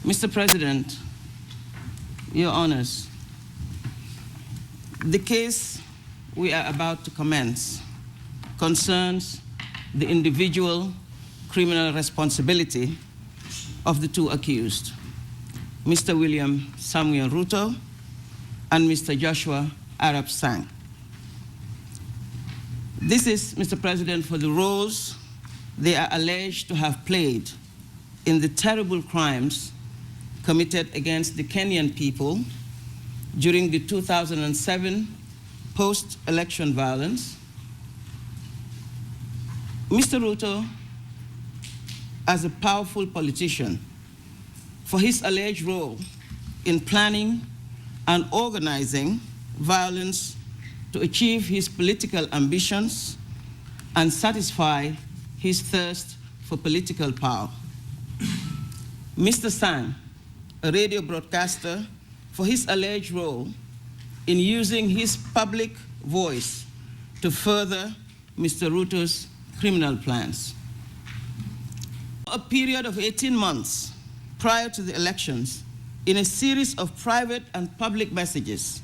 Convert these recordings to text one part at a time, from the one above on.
Mr. President, Your Honors, the case we are about to commence concerns the individual criminal responsibility of the two accused, Mr. William Samuel Ruto and Mr. Joshua Arab Sang. This is, Mr. President, for the roles they are alleged to have played in the terrible crimes committed against the Kenyan people during the 2007 post-election violence. Mr. Ruto, as a powerful politician, for his alleged role in planning and organizing violence to achieve his political ambitions and satisfy his thirst for political power. Mr. Sang, a radio broadcaster, for his alleged role in using his public voice to further Mr. Ruto's criminal plans. A period of 18 months prior to the elections, in a series of private and public messages,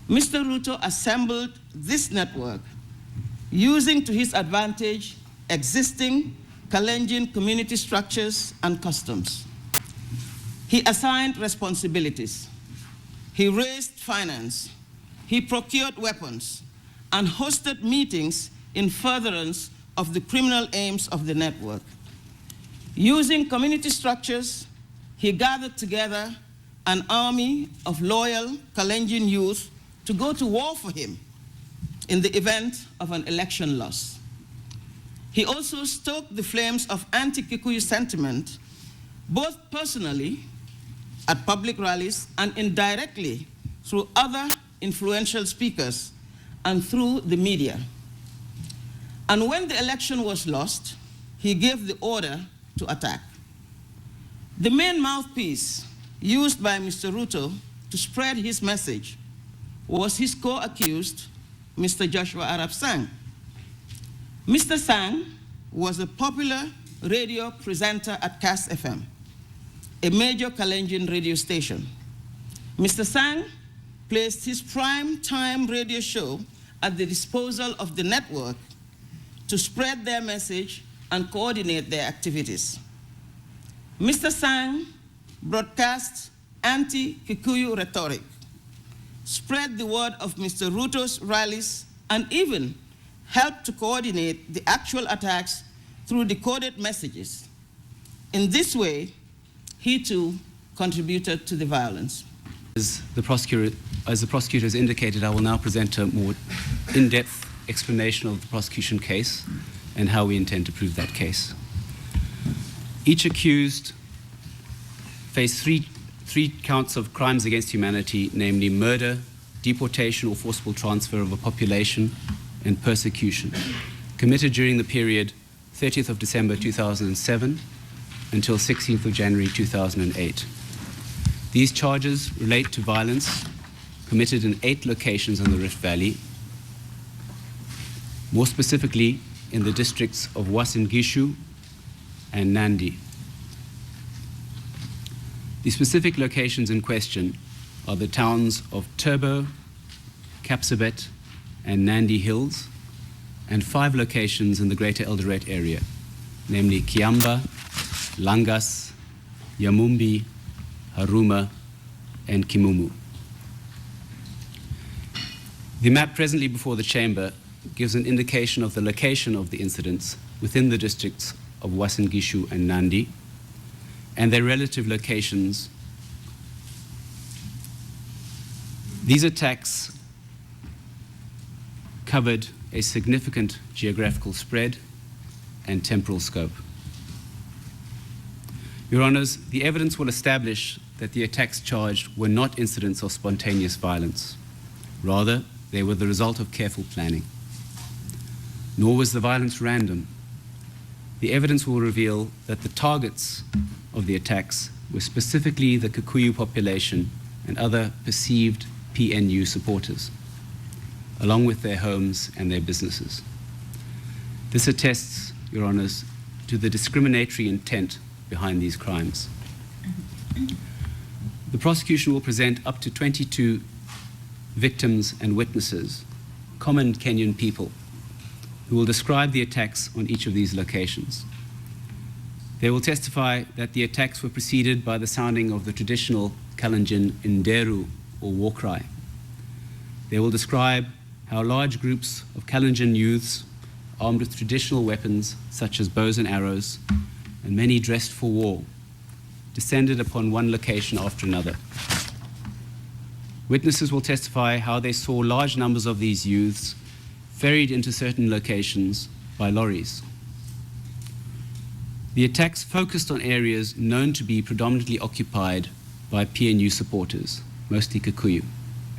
Mr. Ruto assembled this network using to his advantage existing Kalenjin community structures and customs. He assigned responsibilities. He raised finance. He procured weapons and hosted meetings in furtherance of the criminal aims of the network. Using community structures, he gathered together an army of loyal Kalenjin youth to go to war for him in the event of an election loss. He also stoked the flames of anti-Kikuyu sentiment, both personally at public rallies and indirectly through other influential speakers and through the media. And when the election was lost, he gave the order to attack. The main mouthpiece used by Mr. Ruto to spread his message was his co-accused, Mr. Joshua Arab Sang. Mr. Sang was a popular radio presenter at Kass FM, a major Kalenjin radio station. Mr. Sang placed his prime time radio show at the disposal of the network to spread their message and coordinate their activities. Mr. Sang broadcast anti-Kikuyu rhetoric, spread the word of Mr. Ruto's rallies, and even helped to coordinate the actual attacks through decoded messages. In this way, he too contributed to the violence. As the prosecutor has indicated, I will now present a more in-depth explanation of the prosecution case and how we intend to prove that case. Each accused faced three counts of crimes against humanity, namely murder, deportation or forcible transfer of a population, and persecution, committed during the period 30th of December 2007 until 16th of January 2008. These charges relate to violence committed in 8 locations in the Rift Valley, more specifically in the districts of Uasin Gishu and Nandi. The specific locations in question are the towns of Turbo, Kapsabet, and Nandi Hills, and 5 locations in the Greater Eldoret area, namely Kiamba, Langas, Yamumbi, Haruma, and Kimumu. The map presently before the Chamber gives an indication of the location of the incidents within the districts of Uasin Gishu and Nandi, and their relative locations. These attacks covered a significant geographical spread and temporal scope. Your Honours, the evidence will establish that the attacks charged were not incidents of spontaneous violence. Rather, they were the result of careful planning. Nor was the violence random. The evidence will reveal that the targets of the attacks were specifically the Kikuyu population and other perceived PNU supporters, along with their homes and their businesses. This attests, Your Honours, to the discriminatory intent behind these crimes. The prosecution will present up to 22 victims and witnesses, common Kenyan people, who will describe the attacks on each of these locations. They will testify that the attacks were preceded by the sounding of the traditional Kalenjin Nderu, or war cry. They will describe how large groups of Kalenjin youths, armed with traditional weapons such as bows and arrows, and many dressed for war, descended upon one location after another. Witnesses will testify how they saw large numbers of these youths ferried into certain locations by lorries. The attacks focused on areas known to be predominantly occupied by PNU supporters, mostly Kikuyu.